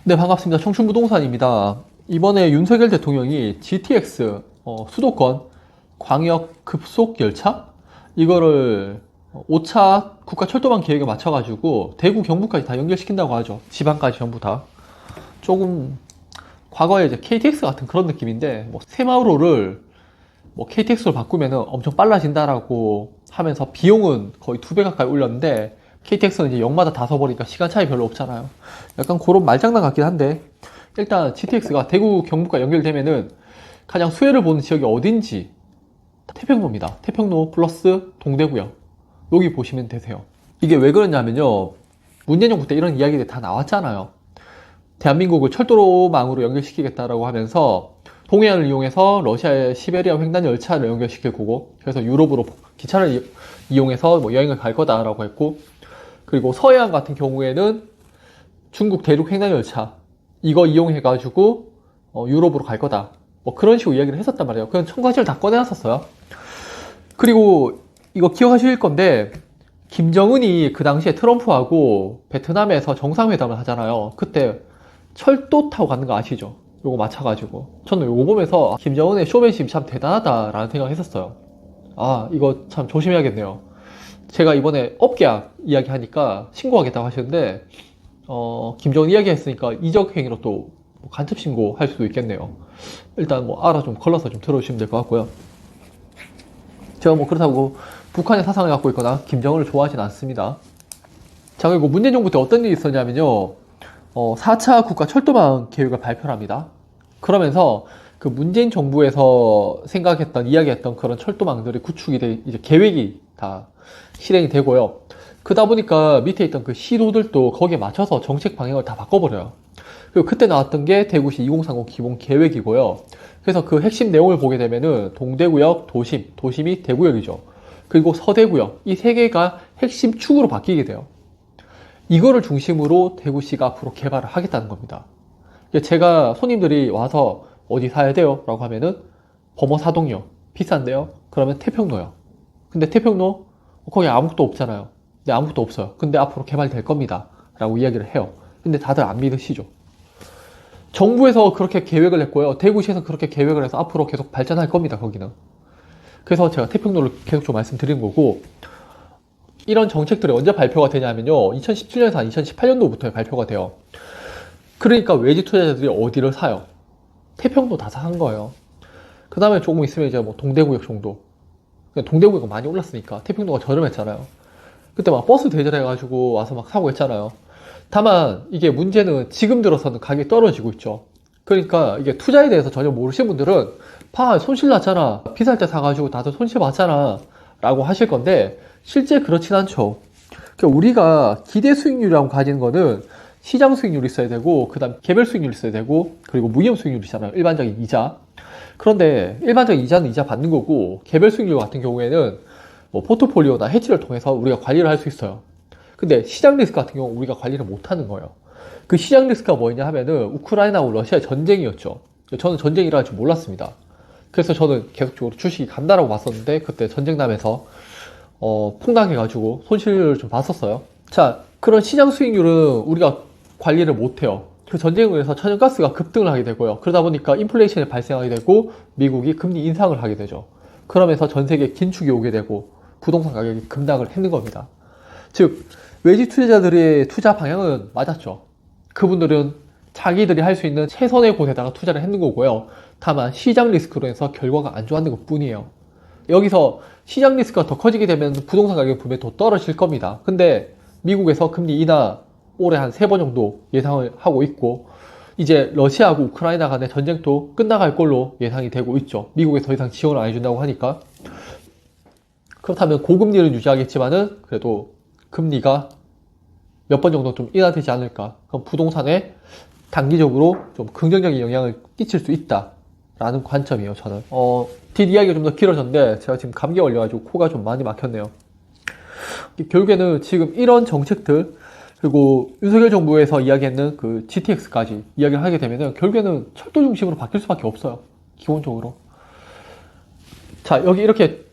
네, 반갑습니다. 청춘부동산입니다. 이번에 윤석열 대통령이 GTX 수도권 광역 급속 열차 이거를 5차 국가철도망 계획에 맞춰가지고 대구 경부까지 다 연결시킨다고 하죠. 지방까지 전부 다. 조금 과거에 이제 KTX 같은 그런 느낌인데 뭐 새마을호를 뭐 KTX로 바꾸면은 엄청 빨라진다라고 하면서 비용은 거의 2배 가까이 올렸는데 KTX는 이제 역마다 다 서버리니까 시간 차이 별로 없잖아요. 약간 그런 말장난 같긴 한데 일단 GTX가 대구 경북과 연결되면은 가장 수혜를 보는 지역이 어딘지 태평로입니다. 태평로 플러스 동대구역 여기 보시면 되세요. 이게 왜 그러냐면요, 문재인 정부 때 이런 이야기들이 다 나왔잖아요. 대한민국을 철도망으로 연결시키겠다라고 하면서 동해안을 이용해서 러시아의 시베리아 횡단 열차를 연결시킬 거고, 그래서 유럽으로 기차를 이용해서 뭐 여행을 갈 거다라고 했고, 그리고 서해안 같은 경우에는 중국 대륙 횡단 열차 이거 이용해가지고 유럽으로 갈 거다, 뭐 그런 식으로 이야기를 했었단 말이에요. 그런 첨가지를 다 꺼내놨었어요. 그리고 이거 기억하실 건데 김정은이 그 당시에 트럼프하고 베트남에서 정상회담을 하잖아요. 그때 철도 타고 가는 거 아시죠? 요거 맞춰가지고 저는 요거 보면서 김정은의 쇼맨십이 참 대단하다라는 생각을 했었어요. 아, 이거 참 조심해야겠네요. 제가 이번에 업계약 이야기하니까 신고하겠다고 하시는데 김정은 이야기했으니까 이적행위로 또 간첩 신고할 수도 있겠네요. 일단 뭐 알아 좀 걸러서 좀 들어주시면 될 것 같고요. 제가 뭐 그렇다고 북한의 사상을 갖고 있거나 김정은을 좋아하진 않습니다. 자, 그리고 문재인 정부 때 어떤 일이 있었냐면요, 4차 국가 철도망 계획을 발표를 합니다. 그러면서 그 문재인 정부에서 생각했던, 이야기했던 그런 철도망들이 구축이 돼, 이제 계획이 다 실행이 되고요. 그러다 보니까 밑에 있던 그 시도들도 거기에 맞춰서 정책 방향을 다 바꿔버려요. 그리고 그때 나왔던 게 대구시 2030 기본 계획이고요. 그래서 그 핵심 내용을 보게 되면은 동대구역, 도심이 대구역이죠. 그리고 서대구역, 이 세 개가 핵심 축으로 바뀌게 돼요. 이거를 중심으로 대구시가 앞으로 개발을 하겠다는 겁니다. 제가 손님들이 와서 어디 사야 돼요? 라고 하면은 범어사동이요. 비싼데요? 그러면 태평로요. 근데 태평로? 거기 아무것도 없잖아요. 네, 아무것도 없어요. 근데 앞으로 개발될 겁니다. 라고 이야기를 해요. 근데 다들 안 믿으시죠? 정부에서 그렇게 계획을 했고요. 대구시에서 그렇게 계획을 해서 앞으로 계속 발전할 겁니다. 거기는. 그래서 제가 태평로를 계속 좀 말씀드린 거고, 이런 정책들이 언제 발표가 되냐면요, 2017년에서 한 2018년도부터 발표가 돼요. 그러니까 외지 투자자들이 어디를 사요? 태평도 다 산 거예요. 그 다음에 조금 있으면 이제 뭐 동대구역 정도. 동대구역은 많이 올랐으니까 태평도가 저렴했잖아요. 그때 막 버스 대절해가지고 와서 막 사고 했잖아요. 다만 이게 문제는 지금 들어서는 가격이 떨어지고 있죠. 그러니까 이게 투자에 대해서 전혀 모르시는 분들은 손실 났잖아, 비쌀 때 사가지고 다들 손실 봤잖아 라고 하실 건데, 실제 그렇진 않죠. 그러니까 우리가 기대 수익률이라고 가지는 거는 시장 수익률이 있어야 되고, 그 다음 개별 수익률이 있어야 되고, 그리고 무이험 수익률이 있잖아요. 일반적인 이자. 그런데 일반적인 이자는 이자 받는 거고, 개별 수익률 같은 경우에는 뭐 포트폴리오나 해지를 통해서 우리가 관리를 할 수 있어요. 근데 시장 리스크 같은 경우 우리가 관리를 못 하는 거예요. 그 시장 리스크가 뭐냐 하면은 우크라이나하고 러시아의 전쟁이었죠. 저는 전쟁이라 할 줄 몰랐습니다. 그래서 저는 계속적으로 주식이 간다라고 봤었는데, 그때 전쟁 나면서 폭락해가지고 손실을 좀 봤었어요. 자, 그런 시장 수익률은 우리가 관리를 못해요. 그 전쟁으로 인해서 천연가스가 급등을 하게 되고요. 그러다 보니까 인플레이션이 발생하게 되고 미국이 금리 인상을 하게 되죠. 그러면서 전 세계에 긴축이 오게 되고 부동산 가격이 급락을 했는 겁니다. 즉, 외지 투자자들의 투자 방향은 맞았죠. 그분들은 자기들이 할 수 있는 최선의 곳에다가 투자를 했는 거고요. 다만 시장 리스크로 해서 결과가 안 좋았는 것 뿐이에요. 여기서 시장 리스크가 더 커지게 되면 부동산 가격이 분명히 더 떨어질 겁니다. 근데 미국에서 금리 인하 올해 한 3번 정도 예상을 하고 있고, 이제 러시아하고 우크라이나 간의 전쟁도 끝나갈 걸로 예상이 되고 있죠. 미국에 더 이상 지원을 안 해준다고 하니까. 그렇다면 고금리를 유지하겠지만은 그래도 금리가 몇 번 정도 좀 인하되지 않을까. 그럼 부동산에 단기적으로 좀 긍정적인 영향을 끼칠 수 있다 라는 관점이에요, 저는. 뒷이야기가 좀 더 길어졌는데 제가 지금 감기에 걸려가지고 코가 좀 많이 막혔네요. 결국에는 지금 이런 정책들, 그리고 윤석열 정부에서 이야기했는 그 GTX까지 이야기를 하게 되면은 결국에는 철도 중심으로 바뀔 수밖에 없어요, 기본적으로. 자, 여기 이렇게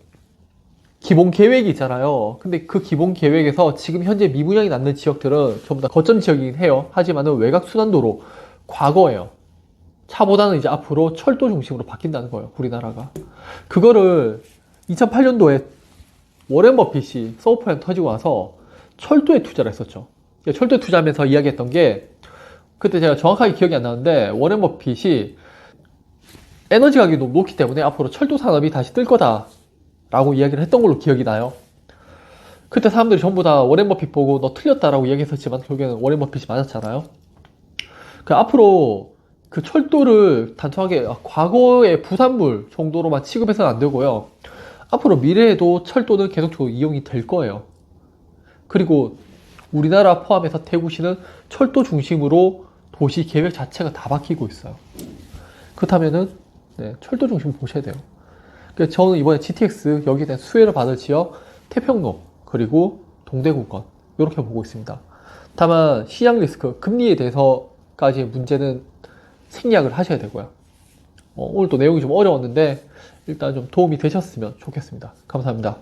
기본 계획이 있잖아요. 근데 그 기본 계획에서 지금 현재 미분양이 남는 지역들은 전부 다 거점 지역이긴 해요. 하지만은 외곽 순환도로 과거예요. 차보다는 이제 앞으로 철도 중심으로 바뀐다는 거예요. 우리나라가. 그거를 2008년도에 워렌 버핏이 서브프라임 터지고 와서 철도에 투자를 했었죠. 철도에 투자하면서 이야기했던 게, 그때 제가 정확하게 기억이 안 나는데 워렌 버핏이 에너지 가격이 너무 높기 때문에 앞으로 철도 산업이 다시 뜰 거다 라고 이야기를 했던 걸로 기억이 나요. 그때 사람들이 전부 다 워렌 버핏 보고 너 틀렸다라고 이야기했었지만 결국에는 워렌 버핏이 맞았잖아요. 그 앞으로 그 철도를 단순하게 과거의 부산물 정도로만 취급해서는 안 되고요. 앞으로 미래에도 철도는 계속적으로 이용이 될 거예요. 그리고 우리나라 포함해서 대구시는 철도 중심으로 도시 계획 자체가 다 바뀌고 있어요. 그렇다면은 네, 철도 중심 보셔야 돼요. 그래서 저는 이번에 GTX 여기에 대한 수혜를 받을 지역 태평로 그리고 동대구권 이렇게 보고 있습니다. 다만 시장 리스크 금리에 대해서까지의 문제는 생략을 하셔야 되고요. 오늘 또 내용이 좀 어려웠는데 일단 좀 도움이 되셨으면 좋겠습니다. 감사합니다.